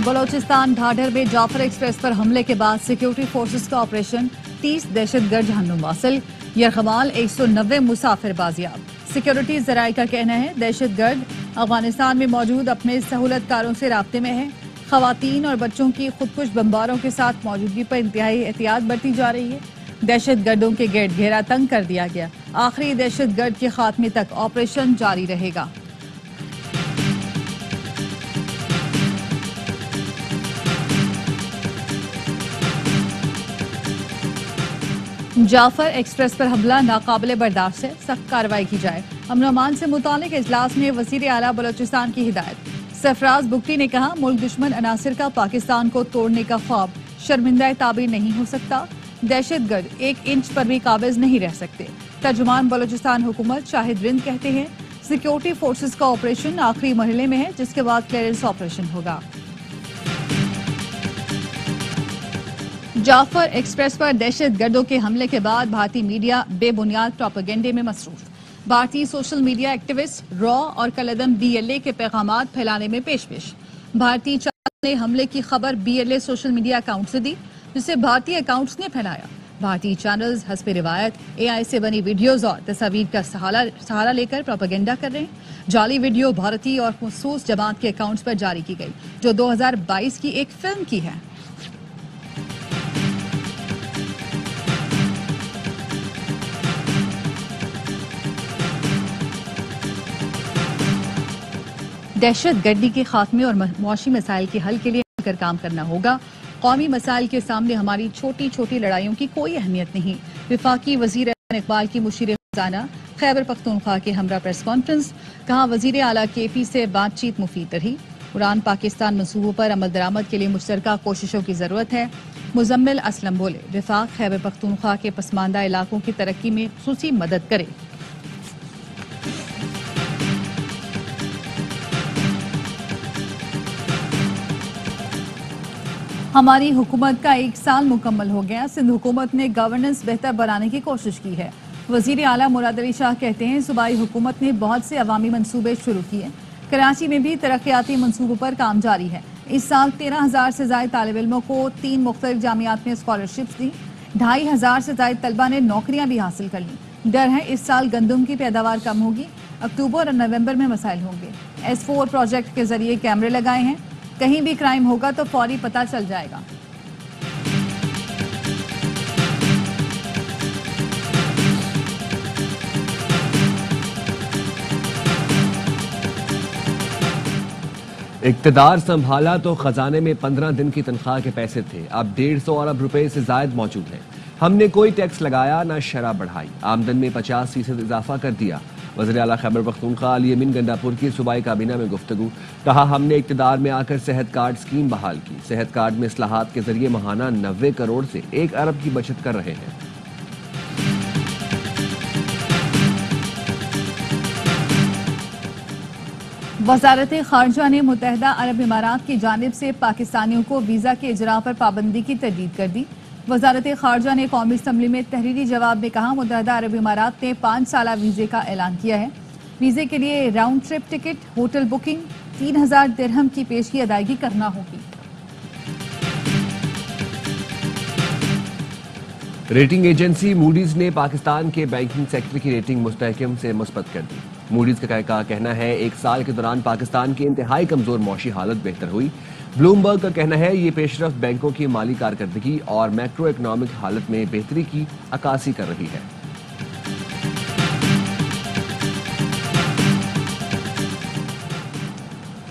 बलोचिस्तान ढाढर में जाफर एक्सप्रेस पर हमले के बाद सिक्योरिटी फोर्सेस का ऑपरेशन, 30 दहशतगर्द जहन्नुम वासिल, यरगमाल 190 मुसाफिर बाजियाब। सिक्योरिटी जराये का कहना है दहशतगर्द अफगानिस्तान में मौजूद अपने सहूलतकारों से राब्ते में है। खवातीन और बच्चों की खुदकुश बमबारों के साथ मौजूदगी पर इंतहाई एहतियात बरती जा रही है। दहशतगर्दों के गेट घेरा तंग कर दिया गया। आखिरी दहशतगर्द के खात्मे तक ऑपरेशन जारी रहेगा। जाफर एक्सप्रेस पर हमला नाकाबिले बर्दाश्त है, सख्त कार्रवाई की जाए। अमन अमान से मुतालिक इजलास में वज़ीर आला बलोचिस्तान की हिदायत। सरफराज बुगटी ने कहा, मुल्क दुश्मन अनासिर का पाकिस्तान को तोड़ने का ख्वाब शर्मिंदा ताबीर नहीं हो सकता। दहशतगर्द 1 इंच पर भी काबिज नहीं रह सकते। तर्जुमान बलोचिस्तान हुकूमत शाहिद रिंद कहते हैं, सिक्योरिटी फोर्सेस का ऑपरेशन आखिरी मरहले में है, जिसके बाद क्लियरेंस ऑपरेशन होगा। जाफर एक्सप्रेस पर दहशतगर्दों के हमले के बाद भारतीय मीडिया बेबुनियाद प्रोपेगेंडे में मसरूफ। भारतीय सोशल मीडिया एक्टिविस्ट रॉ और कलदम BLA के पैगामात फैलाने में पेशपेश। भारतीय चैनल ने हमले की खबर BLA सोशल मीडिया अकाउंट से दी, जिसे भारतीय अकाउंट्स ने फैलाया। भारतीय चैनल्स हस्ब रिवायत AI से बनी वीडियोज और तस्वीर का सहारा लेकर प्रोपेगेंडा कर रहे हैं। जाली वीडियो भारतीय और मखसूस जमात के अकाउंट्स पर जारी की गई, जो 2022 की एक फिल्म की है। दहशतगर्दी के खात्मे और मुआशी मसाइल के हल के लिए मिलकर काम करना होगा। कौमी मसाइल के सामने हमारी छोटी छोटी लड़ाइयों की कोई अहमियत नहीं। वफाकी वजीर इकबाल की मुशीर खजाना खैबर पख्तूनख्वा के हमरा प्रेस कॉन्फ्रेंस। कहा, वजीर आला KP से बातचीत मुफीद रही। उड़ान पाकिस्तान मंसूबों पर अमल दरामद के लिए मुश्तरका कोशिशों की जरूरत है। मुजम्मिल असलम बोले, वफाक खैबर पख्तूनख्वा के पसमानदा इलाकों की तरक्की में खुसूसी मदद करे। हमारी हुकूमत का 1 साल मुकम्मल हो गया। सिंध हुकूमत ने गवर्नेंस बेहतर बनाने की कोशिश की है। वजीर आला मुराद अली शाह कहते हैं, सूबाई हुकूमत ने बहुत से अवामी मंसूबे शुरू किए। कराची में भी तरक्याती मंसूबों पर काम जारी है। इस साल 13,000 से ज्यादा तालिब इल्मों को 3 मुख्तलिफ जामियात में स्कॉलरशिप्स दी। 2,500 से ज्यादा तलबा ने नौकरियां भी हासिल कर ली। डर है इस साल गंदम की पैदावार कम होगी। अक्टूबर और नवंबर में मसाइल होंगे। S4 प्रोजेक्ट के जरिए कैमरे लगाए हैं, कहीं भी क्राइम होगा तो फौरी पता चल जाएगा। इक्तदार संभाला तो खजाने में 15 दिन की तनख्वाह के पैसे थे, अब 150 अरब रुपए से जायद मौजूद हैं। हमने कोई टैक्स लगाया न शरह बढ़ाई, आमदन में 50% इजाफा कर दिया। वज़ीर आला खैबर पख्तूनख्वा अली अमीन गंडापुर की सूबाई काबीना में गुफ्तगू। कहा, हमने इक्तदार में आकर सेहत कार्ड स्कीम बहाल की। सेहत कार्ड में इस्लाहात के जरिए माहाना 90 करोड़ से 1 अरब की बचत कर रहे हैं। वज़ारत ख़ारजा ने मुत्तहिदा अरब इमारात की जानिब से पाकिस्तानियों को वीज़ा के इजरा पर पाबंदी की तरदीद कर दी। वज़ारत ख़ारजा ने कौमी असम्बली में तहरीरी जवाब में कहा, मुत्तहिदा अरब इमारात ने 5 साला वीज़े का ऐलान किया है। वीज़े के लिए round trip ticket, hotel booking, 3,000 दिरहम की पेशगी अदायगी करना होगी। रेटिंग एजेंसी मूडीज ने पाकिस्तान के बैंकिंग सेक्टर की रेटिंग मुस्तहकम से मुस्बत कर दी। मूडीज का कहना है, 1 साल के दौरान पाकिस्तान की इंतहाई कमजोर मौशी हालत बेहतर हुई। ब्लूमबर्ग का कहना है, ये पेशरफ्त बैंकों की माली कारकर्दगी और मैक्रो इकनॉमिक हालत में बेहतरी की अक्कासी कर रही है।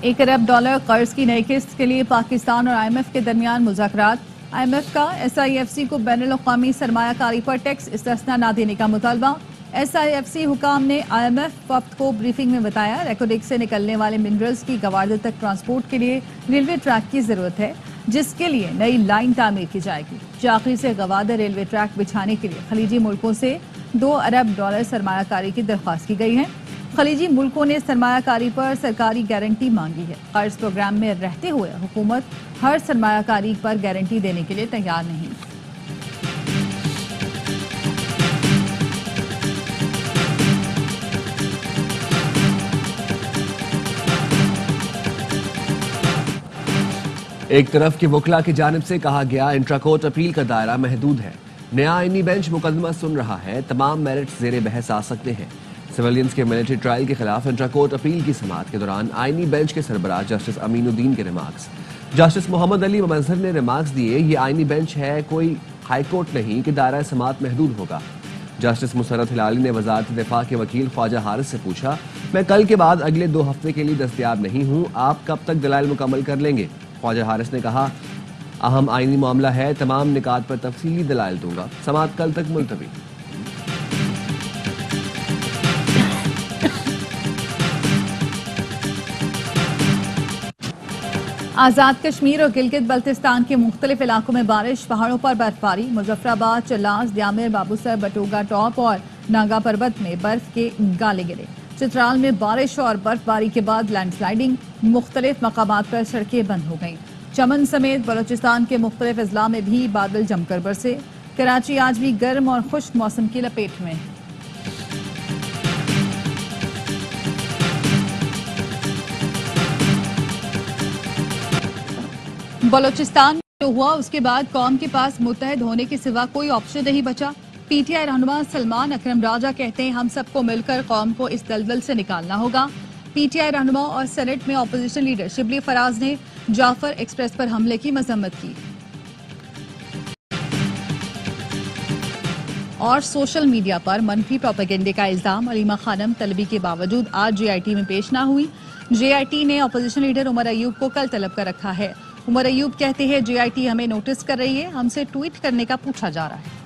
$1 अरब कर्ज की नई किस्त के लिए पाकिस्तान और IMF के दरमियान मुज़ाकरात। IMF का SIFC को बैनुल-अक़वामी सरमायाकारी पर टैक्स इस्तिस्ना न देने का मुतालबा। SIFC हुकाम ने IMF वफ्द को ब्रीफिंग में बताया, रेकोडेक से निकलने वाले मिनरल्स की गवादर तक ट्रांसपोर्ट के लिए रेलवे ट्रैक की जरूरत है, जिसके लिए नई लाइन तामीर की जाएगी। जाखरी से गवादर रेलवे ट्रैक बिछाने के लिए खलीजी मुल्कों से $2 अरब सरमायाकारी की दरख्वास्त की गई है। खलीजी मुल्कों ने सरमायाकारी पर सरकारी गारंटी मांगी है। कर्ज प्रोग्राम में रहते हुए हुकूमत हर सरमायाकारी पर गारंटी देने के लिए तैयार नहीं। ایک طرف کے وکلا کی جانب سے کہا گیا انٹرا کورٹ اپیل کا دائرہ محدود ہے، نیا آئینی بینچ مقدمہ سن رہا ہے، تمام میرٹس زیر بحث آ سکتے ہیں۔ سویلینز کے ملٹری ٹرائل کے خلاف انٹرا کورٹ اپیل کی سماعت کے دوران آئینی بینچ کے سربراہ جسٹس امین الدین کے ریمارکس۔ جسٹس محمد علی مظہر نے ریمارکس دیے، یہ آئینی بینچ ہے، کوئی ہائی کورٹ نہیں کہ دائرہ سماعت محدود ہوگا۔ جسٹس مسرت ہلالی نے وزارت دفاع کے وکیل خواجہ حارث سے پوچھا، میں کل کے بعد اگلے 2 ہفتے کے لیے دستیاب نہیں ہوں، آپ کب تک دلائل مکمل کر لیں گے؟ خواجہ حارث نے کہا، اہم آئینی معاملہ ہے، تمام نکات پر تفصیلی دلائل دوں گا، سماعت کل تک ملتوی۔ آزاد کشمیر اور گلگت بلتستان کے مختلف علاقوں میں بارش، پہاڑوں پر برف باری، مظفر آباد، چلاس، دیامر، بابوسر، بٹوگا ٹاپ اور ناگا پروت میں برف کے گالے گرے۔ چترال میں بارش اور برف باری کے بعد لینڈ سلائیڈنگ، مختلف مقامات پر سڑکیں بند ہو گئیں۔ چمن سمیت بلوچستان کے مختلف اضلاع میں بھی بادل جم کر برسے۔ کراچی آج بھی گرم اور خشک موسم کی لپیٹ میں۔ بلوچستان میں جو ہوا اس کے بعد قوم کے پاس متحد ہونے کے سوا کوئی آپشن نہیں بچا۔ پی ٹی آئی رہنما سلمان اکرم راجہ کہتے ہیں ہم سب کو مل کر قوم کو اس دلدل سے نکالنا ہوگا۔ پی ٹی آئی رہنما اور سینٹ میں اپوزیشن لیڈر شبلی فراز نے جعفر ایکسپریس پر حملے کی مذمت کی۔ اور سوشل میڈیا پر منفی پروپیگنڈے کا الزام، علیمہ خانم طلبی کے باوجود آج جے آئی ٹی میں پیش نہ ہوئی۔ جے آئی ٹی نے اپوزیشن لیڈر عمر ایوب کو کل طلب کر رکھا ہے۔ عمر ایوب کہتے ہیں جے آئی ٹی ہمیں نوٹس کر رہی ہے، ہم سے ٹویٹ کرنے کا پوچھا جا رہا ہے۔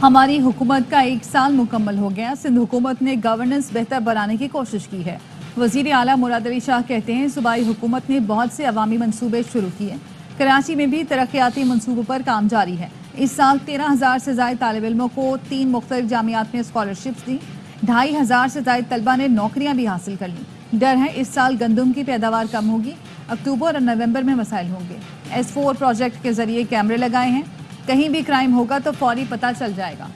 ہماری حکومت کا 1 سال مکمل ہو گیا، سندھ حکومت نے گورننس بہتر بنانے کی کوشش کی ہے۔ وزیر اعلیٰ مراد علی شاہ کہتے ہیں صوبائی حکومت نے بہت سے عوامی منصوبے شروع کیے، کراچی میں بھی ترقیاتی منصوبوں پر کام جاری ہے۔ اس سال 13,000 سے زائد طالب علموں کو 3 مختلف جامعات میں اسکالرشپس دی، 2,500 سے زائد طلبہ نے نوکریاں بھی حاصل کر لیں۔ ڈر ہے اس سال گندم کی پیداوار کم ہوگی، اکتوبر اور نومبر میں مسائل ہوں گے۔ S4 پروجیکٹ کے ذریعے کیمرے لگائے ہیں، کہیں بھی کرائم ہوگا تو فوری پتہ چل جائے گا۔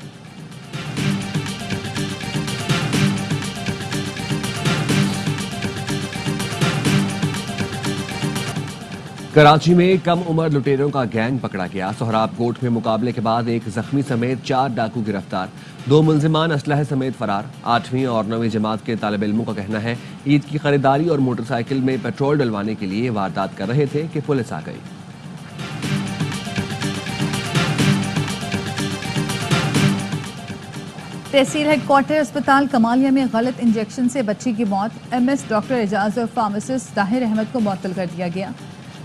کراچی میں کم عمر لٹیروں کا گینگ پکڑا گیا، سہراب کوٹ میں مقابلے کے بعد ایک زخمی سمیت 4 ڈاکو گرفتار، 2 ملزمان اسلحے سمیت فرار۔ 8ویں اور 9ویں جماعت کے طالب علموں کا کہنا ہے عید کی خریداری اور موٹر سائیکل میں پیٹرول ڈلوانے کے لیے واردات کر رہے تھے کہ پولیس آ گئی۔ تحصیل ہیڈ کوارٹر اسپتال کمالیہ میں غلط انجیکشن سے بچی کی موت، ایم ایس ڈاکٹر اعجاز اور فارماسسٹ طاہر احمد کو معطل کر دیا گیا۔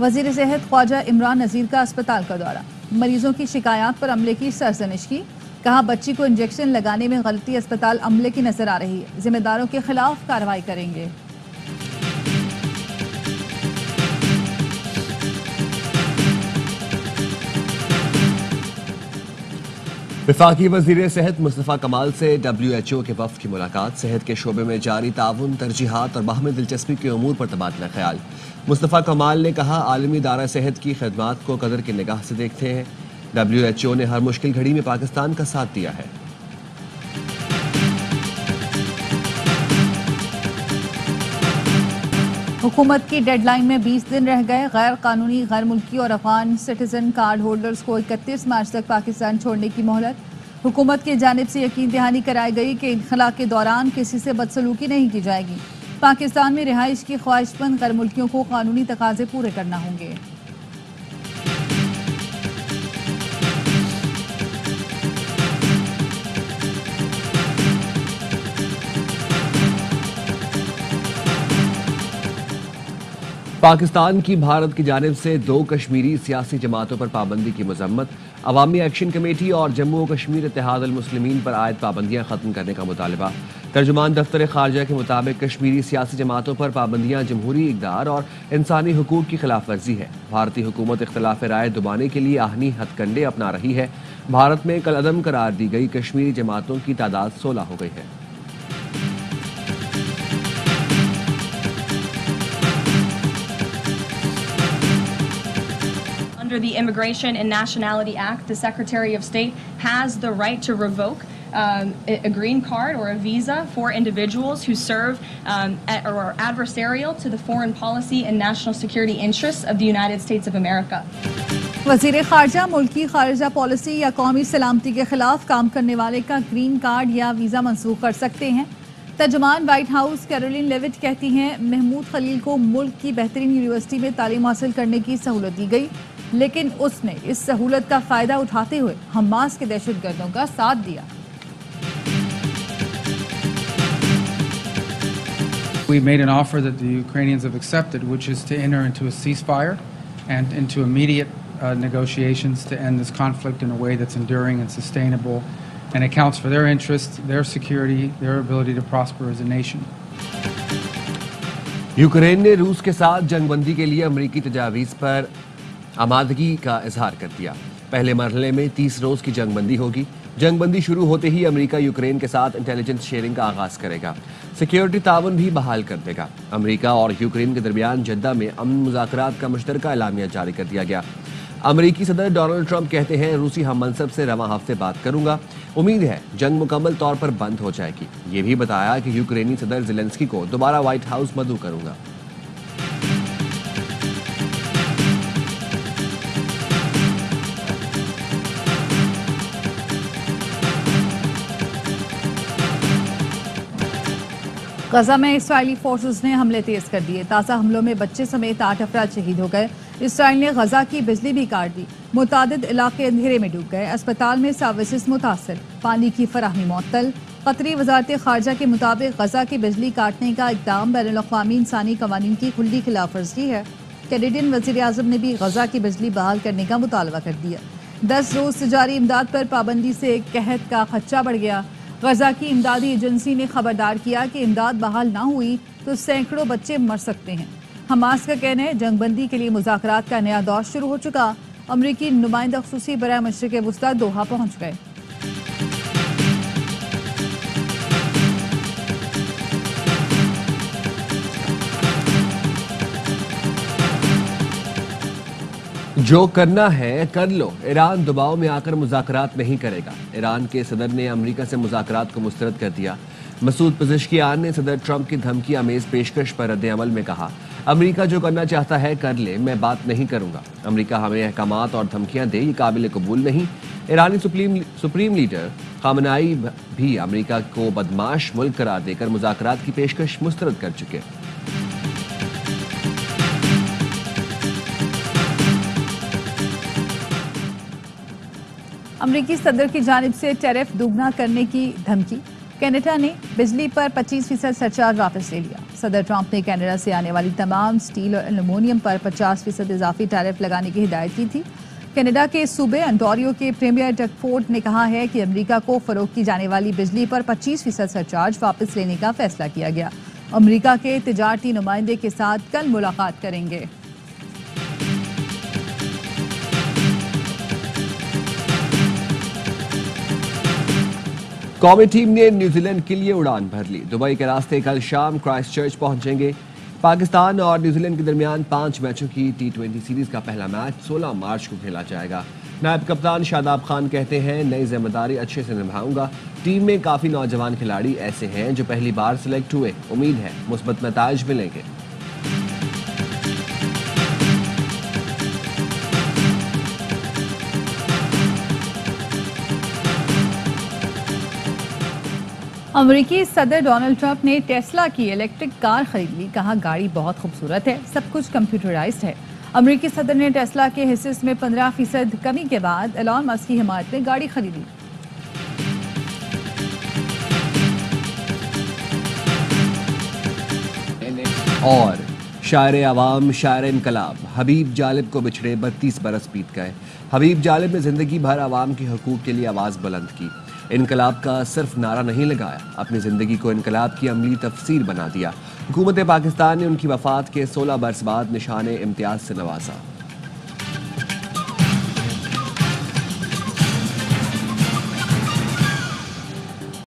وزیر صحت خواجہ عمران نذیر کا اسپتال کا دورہ، مریضوں کی شکایات پر عملے کی سرزنش کی، کہا بچی کو انجیکشن لگانے میں غلطی اسپتال عملے کی نظر آ رہی ہے، ذمہ داروں کے خلاف کارروائی کریں گے۔ وفاقی وزیر صحت مصطفیٰ کمال سے WHO کے وفد کی ملاقات، صحت کے شعبے میں جاری تعاون، ترجیحات اور باہمی دلچسپی کے امور پر تبادلہ خیال۔ مصطفیٰ کمال نے کہا عالمی ادارہ صحت کی خدمات کو قدر کی نگاہ سے دیکھتے ہیں، WHO نے ہر مشکل گھڑی میں پاکستان کا ساتھ دیا ہے۔ حکومت کی ڈیڈ لائن میں 20 دن رہ گئے، غیر قانونی، غیر ملکی اور افغان سٹیزن کارڈ ہولڈرز کو 31 مارچ تک پاکستان چھوڑنے کی مہلت۔ حکومت کی جانب سے یقین دہانی کرائی گئی کہ انخلا کے دوران کسی سے بدسلوکی نہیں کی جائے گی۔ پاکستان میں رہائش کی خواہش مند غیر ملکیوں کو قانونی تقاضے پورے کرنا ہوں گے۔ پاکستان کی بھارت کی جانب سے 2 کشمیری سیاسی جماعتوں پر پابندی کی مذمت، عوامی ایکشن کمیٹی اور جموں و کشمیر اتحاد المسلمین پر عائد پابندیاں ختم کرنے کا مطالبہ۔ ترجمان دفتر خارجہ کے مطابق کشمیری سیاسی جماعتوں پر پابندیاں جمہوری اقدار اور انسانی حقوق کی خلاف ورزی ہے۔ بھارتی حکومت اختلاف رائے دبانے کے لیے آہنی ہتھ کنڈے اپنا رہی ہے۔ بھارت میں کل عدم قرار دی گئی کشمیری جماعتوں کی تعداد 16 ہو گئی ہے۔ Under the Immigration and Nationality Act, the Secretary of State has the right to revoke a green card or a visa for individuals who serve or are adversarial to the foreign policy and national security interests of the United States of America. वज़ीर ख़ारजा मुल्की ख़ारजा policy या कौमी सलामती के खिलाफ काम करने वाले का ग्रीन कार्ड या वीज़ा मंसूख कर सकते हैं। तर्जुमान व्हाइट हाउस कैरोलिन लेविट कहती हैं महमूद खलील को मुल्क की बेहतरीन यूनिवर्सिटी में तालीम हासिल करने की सहूलत दी गई, लेकिन उसने इस सहूलत का फ़ायदा उठाते हुए हमास के दहशतगर्दों का साथ दिया। We made an offer that the Ukrainians have accepted, which is to enter into a ceasefire and into immediate negotiations to end this conflict in a way that's enduring and sustainable and accounts for their interests, their security, their ability to prosper as a nation. Ukraine ने रूस के साथ जंगबंदी के लिए अमेरिकी तजावीज़ पर आमादगी का इजहार कर दिया। पहले मरहले में 30 रोज की जंगबंदी होगी। जंगबंदी शुरू होते ही अमेरिका यूक्रेन के साथ इंटेलिजेंस शेयरिंग का आगाज करेगा, सिक्योरिटी ताउन भी बहाल कर देगा। अमेरिका और यूक्रेन के दरमियान जद्दा में अमन मुज़ाकरात का मुश्तरका एलामिया जारी कर दिया गया। अमेरिकी सदर डोनाल्ड ट्रंप कहते हैं रूसी हम मनसब से रवां हफ्ते बात करूंगा, उम्मीद है जंग मुकम्मल तौर पर बंद हो जाएगी। ये भी बताया कि यूक्रेनी सदर ज़ेलेंस्की को दोबारा व्हाइट हाउस मदऊ करूंगा। गजा में इसराइली फोर्सेस ने हमले तेज कर दिए। ताज़ा हमलों में बच्चे समेत 8 अफराद शहीद हो गए। इसराइल ने गजा की बिजली भी काट दी। मुतादिद इलाके अंधेरे में डूब गए। अस्पताल में सर्विसेज मुतासर, पानी की फराहमी मुअत्तल। कतरी वजारत खारजा के मुताबिक गजा की बिजली काटने का इक़दाम बैनुल-अक़वामी इंसानी कवानीन की खुली खिलाफ वर्जी है। कैनेडियन वज़ीर आज़म ने भी गजा की बिजली बहाल करने का मुतालबा कर दिया। 10 रोज से जारी इमदाद पर पाबंदी से कहत का खदशा बढ़ गया। गजा की इमदादी एजेंसी ने खबरदार किया कि इमदाद बहाल ना हुई तो सैकड़ों बच्चे मर सकते हैं। हमास का कहना है जंगबंदी के लिए मुज़ाकरात का नया दौर शुरू हो चुका। अमरीकी नुमाइंदा ख़ुसूसी बराए मशरिक़ वुस्ता दोहा पहुंच गए। जो करना है कर लो, ईरान दबाव में आकर मुज़ाकरात नहीं करेगा। ईरान के सदर ने अमेरिका से मुज़ाकरात को मुस्तरद कर दिया। मसूद पज़ेश्कियान ने सदर ट्रंप की धमकी आमेज पेशकश पर रद्द-ए-अमल में कहा, अमेरिका जो करना चाहता है कर ले, मैं बात नहीं करूंगा। अमेरिका हमें अहकामात और धमकियां दे, ये काबिल कबूल नहीं। ईरानी सुप्रीम लीडर खामनाई भी अमेरिका को बदमाश मुल्क करार देकर मुज़ाकरात की पेशकश मुस्तरद कर चुके। अमरीकी सदर की जानिब से टैरिफ दुगना करने की धमकी। कनाडा ने बिजली पर 25% सरचार्ज वापस ले लिया। सदर ट्रंप ने कनाडा से आने वाली तमाम स्टील और एल्युमिनियम पर 50% इजाफी टैरिफ लगाने की हिदायत की थी। कनाडा के सूबे अंटोरियो के प्रीमियर डग फोर्ड ने कहा है कि अमेरिका को फरोख्त की जाने वाली बिजली पर 25% सरचार्ज वापस लेने का फैसला किया गया। अमेरिका के तिजारती नुमाइंदे के साथ कल मुलाकात करेंगे। कौमी टीम ने न्यूजीलैंड के लिए उड़ान भर ली। दुबई के रास्ते कल शाम क्राइस्ट चर्च पहुंचेंगे। पाकिस्तान और न्यूजीलैंड के दरमियान 5 मैचों की T20 सीरीज का पहला मैच 16 मार्च को खेला जाएगा। नायब कप्तान शादाब खान कहते हैं नई जिम्मेदारी अच्छे से निभाऊंगा। टीम में काफी नौजवान खिलाड़ी ऐसे हैं जो पहली बार सिलेक्ट हुए। उम्मीद है मुस्बत नताइज मिलेंगे। अमेरिकी सदर डोनाल्ड ट्रंप ने टेस्ला की इलेक्ट्रिक कार खरीद ली। कहा गाड़ी बहुत खूबसूरत है, सब कुछ कंप्यूटराइज्ड है। अमेरिकी सदर ने टेस्ला के हिस्से में 15% कमी के बाद एलन मस्क की हिमायत में गाड़ी खरीदी। और शायर अवाम, शायर इनकलाब हबीब जालिब को बिछड़े 32 बरस बीत गए। हबीब जालिब ने जिंदगी भर आवाम के हकूक के लिए आवाज़ बुलंद की। इनकलाब का सिर्फ नारा नहीं लगाया, अपनी ज़िंदगी को इनकलाब की अमली तफसीर बना दिया। हुकूमत पाकिस्तान ने उनकी वफ़ात के 16 बरस बाद निशान इम्तियाज़ से नवाजा।